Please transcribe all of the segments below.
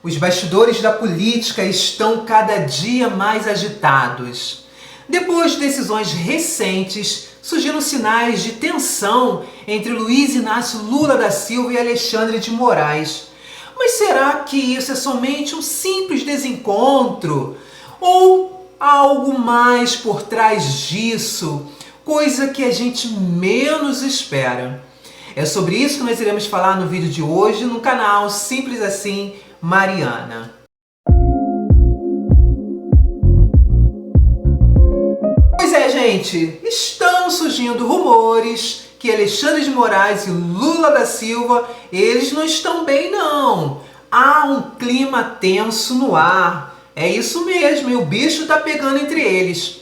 Os bastidores da política estão cada dia mais agitados. Depois de decisões recentes, surgiram sinais de tensão entre Luiz Inácio Lula da Silva e Alexandre de Moraes. Mas será que isso é somente um simples desencontro? Ou há algo mais por trás disso? Coisa que a gente menos espera. É sobre isso que nós iremos falar no vídeo de hoje no canal Simples Assim, Mariana. Pois é, gente, estão surgindo rumores que Alexandre de Moraes e Lula da Silva, eles não estão bem não. Há um clima tenso no ar. É isso mesmo, e o bicho tá pegando entre eles.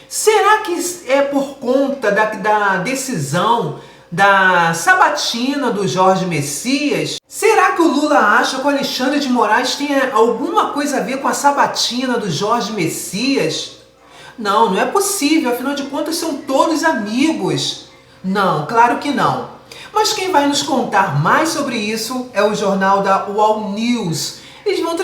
Será que é por conta da decisão da sabatina do Jorge Messias? Será que o Lula acha que o Alexandre de Moraes tem alguma coisa a ver com a sabatina do Jorge Messias? Não, não é possível, afinal de contas são todos amigos. Não, claro que não. Mas quem vai nos contar mais sobre isso é o jornal da UOL News. Eles vão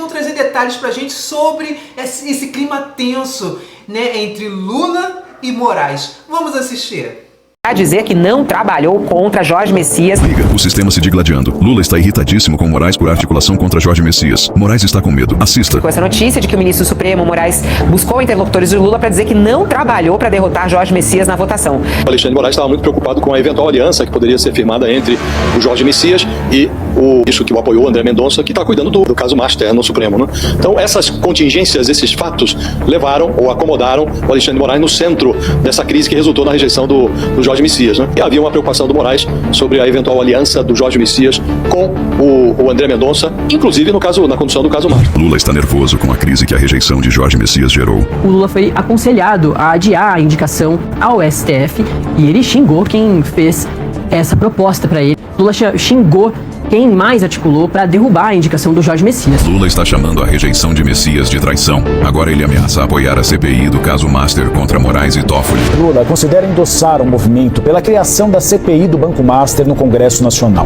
trazer detalhes pra gente sobre esse clima tenso, né, entre Lula e Moraes. Vamos assistir. A dizer que não trabalhou contra Jorge Messias. Liga, o sistema se digladiando. Lula está irritadíssimo com Moraes por articulação contra Jorge Messias. Moraes está com medo. Assista. Com essa notícia de que o ministro Supremo, Moraes, buscou interlocutores de Lula para dizer que não trabalhou para derrotar Jorge Messias na votação. O Alexandre de Moraes estava muito preocupado com a eventual aliança que poderia ser firmada entre o Jorge Messias e o ministro que o apoiou, André Mendonça, que está cuidando do caso Master no Supremo, né? Então essas contingências, esses fatos levaram ou acomodaram o Alexandre de Moraes no centro dessa crise que resultou na rejeição do Jorge Messias, né? E havia uma preocupação do Moraes sobre a eventual aliança do Jorge Messias com o André Mendonça, inclusive na condução do caso Master. Lula está nervoso com a crise que a rejeição de Jorge Messias gerou. O Lula foi aconselhado a adiar a indicação ao STF e ele xingou quem fez essa proposta para ele. Lula xingou quem mais articulou para derrubar a indicação do Jorge Messias. Lula está chamando a rejeição de Messias de traição. Agora ele ameaça apoiar a CPI do caso Master contra Moraes e Toffoli. Lula considera endossar um movimento pela criação da CPI do Banco Master no Congresso Nacional.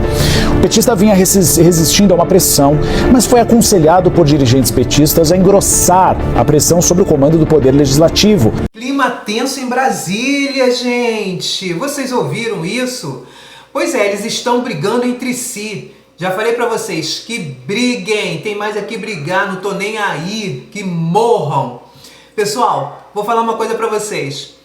O petista vinha resistindo a uma pressão, mas foi aconselhado por dirigentes petistas a engrossar a pressão sobre o comando do Poder Legislativo. Clima tenso em Brasília, gente! Vocês ouviram isso? Pois é, eles estão brigando entre si. Já falei pra vocês que briguem, tem mais aqui brigar, não tô nem aí, que morram. Pessoal, vou falar uma coisa pra vocês.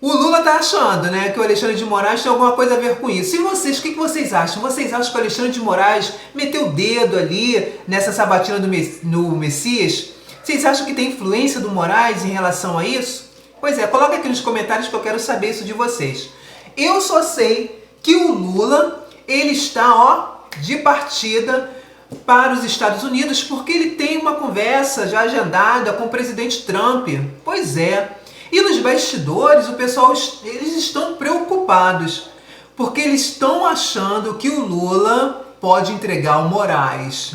O Lula tá achando, né, que o Alexandre de Moraes tem alguma coisa a ver com isso. E vocês, o que vocês acham? Vocês acham que o Alexandre de Moraes meteu o dedo ali nessa sabatina no Messias? Vocês acham que tem influência do Moraes em relação a isso? Pois é, coloca aqui nos comentários que eu quero saber isso de vocês. Eu só sei que o Lula, ele está, de partida para os Estados Unidos, porque ele tem uma conversa já agendada com o presidente Trump. Pois é. E nos bastidores, o pessoal, eles estão preocupados, porque eles estão achando que o Lula pode entregar o Moraes.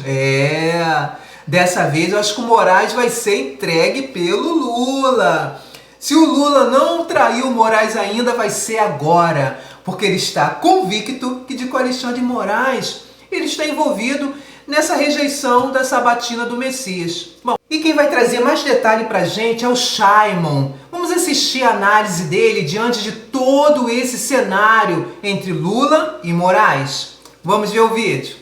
Dessa vez eu acho que o Moraes vai ser entregue pelo Lula. Se o Lula não traiu o Moraes ainda, vai ser agora. Porque ele está convicto que de Alexandre de Moraes ele está envolvido nessa rejeição da sabatina do Messias. Bom, e quem vai trazer mais detalhe pra gente é o Shaimon. Vamos assistir a análise dele diante de todo esse cenário entre Lula e Moraes. Vamos ver o vídeo.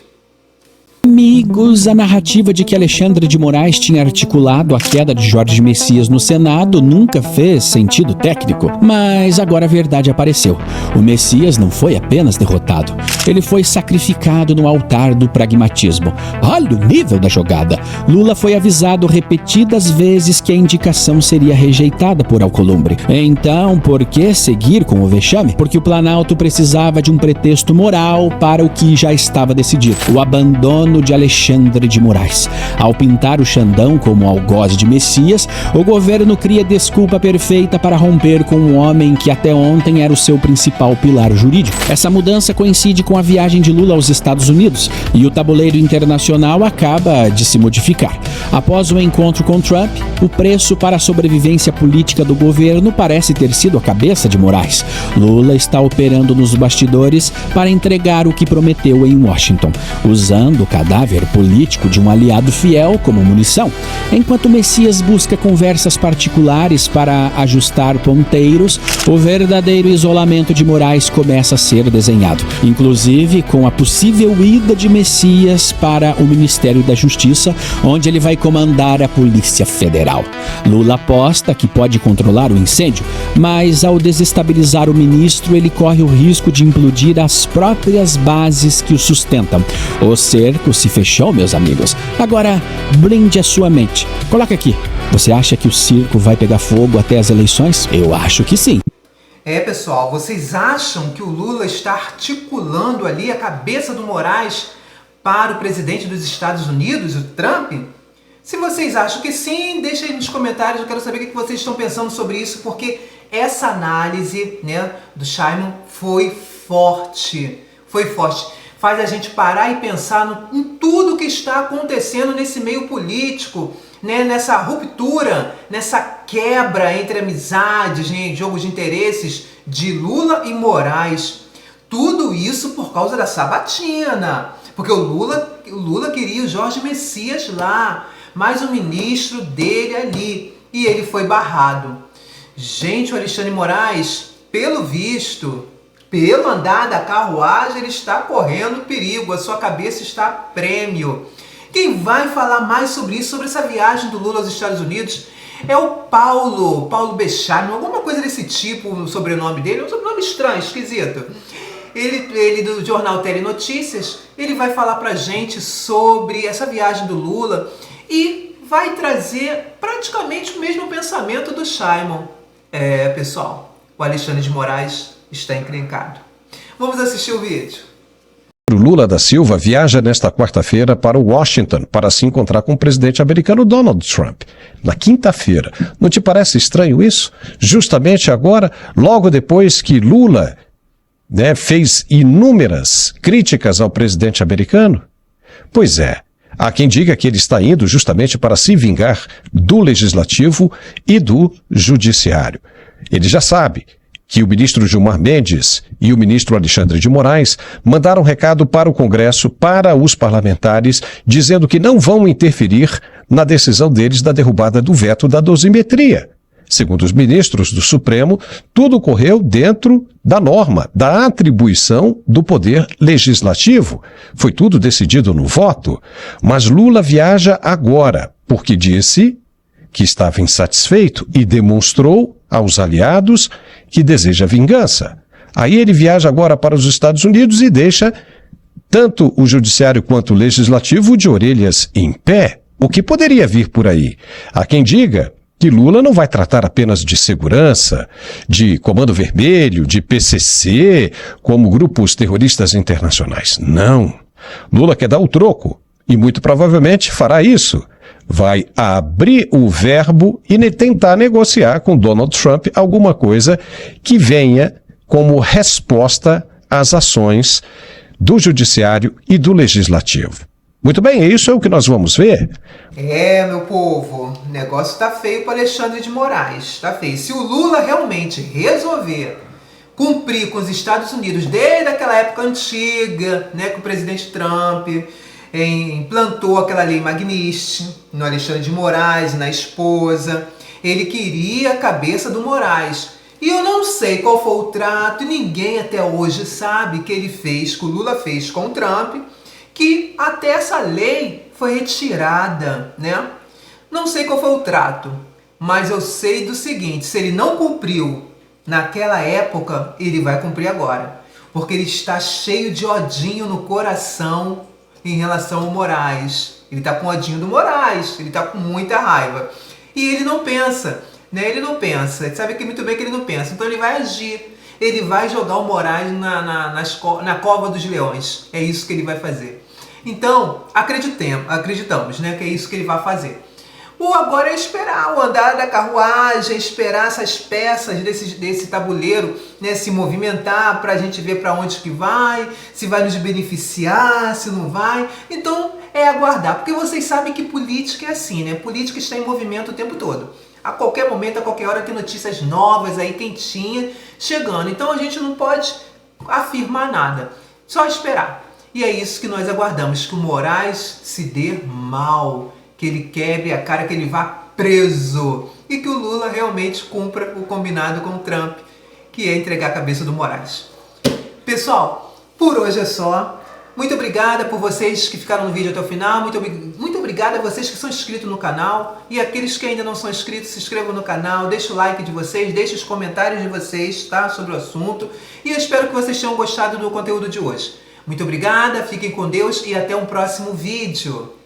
Amigos, a narrativa de que Alexandre de Moraes tinha articulado a queda de Jorge Messias no Senado nunca fez sentido técnico, mas agora a verdade apareceu. O Messias não foi apenas derrotado, ele foi sacrificado no altar do pragmatismo. Olha o nível da jogada! Lula foi avisado repetidas vezes que a indicação seria rejeitada por Alcolumbre. Então, por que seguir com o vexame? Porque o Planalto precisava de um pretexto moral para o que já estava decidido: o abandono de Alexandre de Moraes. Ao pintar o Xandão como algoz de Messias, o governo cria desculpa perfeita para romper com um homem que até ontem era o seu principal pilar jurídico. Essa mudança coincide com a viagem de Lula aos Estados Unidos e o tabuleiro internacional acaba de se modificar. Após o encontro com Trump, o preço para a sobrevivência política do governo parece ter sido a cabeça de Moraes. Lula está operando nos bastidores para entregar o que prometeu em Washington, usando cada cadáver político de um aliado fiel como munição, enquanto Messias busca conversas particulares para ajustar ponteiros, o verdadeiro isolamento de Moraes começa a ser desenhado, inclusive com a possível ida de Messias para o Ministério da Justiça, onde ele vai comandar a Polícia Federal. Lula aposta que pode controlar o incêndio, mas ao desestabilizar o ministro, ele corre o risco de implodir as próprias bases que o sustentam. O cerco se fechou, meus amigos. Agora, blinde a sua mente. Coloca aqui. Você acha que o circo vai pegar fogo até as eleições? Eu acho que sim. Pessoal, vocês acham que o Lula está articulando ali a cabeça do Moraes para o presidente dos Estados Unidos, o Trump? Se vocês acham que sim, deixa aí nos comentários, eu quero saber o que vocês estão pensando sobre isso, porque essa análise, né, do Simon foi forte, faz a gente parar e pensar em tudo que está acontecendo nesse meio político, né, nessa ruptura, nessa quebra entre amizades, né, jogos de interesses de Lula e Moraes. Tudo isso por causa da sabatina, porque o Lula queria o Jorge Messias lá, mais um ministro dele ali, e ele foi barrado. Gente, o Alexandre de Moraes, pelo visto, pelo andar da carruagem, ele está correndo perigo, a sua cabeça está a prêmio. Quem vai falar mais sobre isso, sobre essa viagem do Lula aos Estados Unidos, é o Paulo Becharme, alguma coisa desse tipo, o sobrenome dele, um sobrenome estranho, esquisito. Ele do jornal Telenotícias, ele vai falar pra gente sobre essa viagem do Lula e vai trazer praticamente o mesmo pensamento do Simon. Pessoal, o Alexandre de Moraes está encrencado. Vamos assistir o vídeo. O Lula da Silva viaja nesta quarta-feira para Washington para se encontrar com o presidente americano Donald Trump. Na quinta-feira. Não te parece estranho isso? Justamente agora, logo depois que Lula, fez inúmeras críticas ao presidente americano? Pois é. Há quem diga que ele está indo justamente para se vingar do Legislativo e do Judiciário. Ele já sabe que o ministro Gilmar Mendes e o ministro Alexandre de Moraes mandaram recado para o Congresso, para os parlamentares, dizendo que não vão interferir na decisão deles da derrubada do veto da dosimetria. Segundo os ministros do Supremo, tudo ocorreu dentro da norma, da atribuição do poder legislativo. Foi tudo decidido no voto. Mas Lula viaja agora, porque disse que estava insatisfeito e demonstrou aos aliados que deseja vingança. Aí ele viaja agora para os Estados Unidos e deixa tanto o Judiciário quanto o Legislativo de orelhas em pé. O que poderia vir por aí? Há quem diga que Lula não vai tratar apenas de segurança, de Comando Vermelho, de PCC, como grupos terroristas internacionais. Não. Lula quer dar o troco e muito provavelmente fará isso. Vai abrir o verbo e tentar negociar com Donald Trump alguma coisa que venha como resposta às ações do Judiciário e do Legislativo. Muito bem, isso é o que nós vamos ver. Meu povo, o negócio tá feio para Alexandre de Moraes, tá feio. Se o Lula realmente resolver cumprir com os Estados Unidos desde aquela época antiga, né, que o presidente Trump implantou aquela lei Magnitsky no Alexandre de Moraes, na esposa, ele queria a cabeça do Moraes. E eu não sei qual foi o trato, e ninguém até hoje sabe que ele fez, que o Lula fez com o Trump, que até essa lei foi retirada, né? Não sei qual foi o trato, mas eu sei do seguinte: se ele não cumpriu naquela época, ele vai cumprir agora, porque ele está cheio de odinho no coração em relação ao Moraes. Ele está com odinho do Moraes, ele está com muita raiva. E ele não pensa, né? Ele não pensa, ele sabe muito bem que ele não pensa, então ele vai agir. Ele vai jogar o Moraes na cova dos leões. É isso que ele vai fazer. Então, acreditamos, né, que é isso que ele vai fazer. Agora é esperar o andar da carruagem, esperar essas peças desse tabuleiro, né, se movimentar para a gente ver para onde que vai, se vai nos beneficiar, se não vai. Então, é aguardar, porque vocês sabem que política é assim, né? Política está em movimento o tempo todo. A qualquer momento, a qualquer hora tem notícias novas aí, quentinhas, chegando. Então a gente não pode afirmar nada, só esperar. E é isso que nós aguardamos, que o Moraes se dê mal, que ele quebre a cara, que ele vá preso e que o Lula realmente cumpra o combinado com o Trump, que é entregar a cabeça do Moraes. Pessoal, por hoje é só. Muito obrigada por vocês que ficaram no vídeo até o final. Muito obrigada a vocês que são inscritos no canal. E aqueles que ainda não são inscritos, se inscrevam no canal. Deixe o like de vocês, deixe os comentários de vocês, tá, sobre o assunto. E eu espero que vocês tenham gostado do conteúdo de hoje. Muito obrigada, fiquem com Deus e até um próximo vídeo.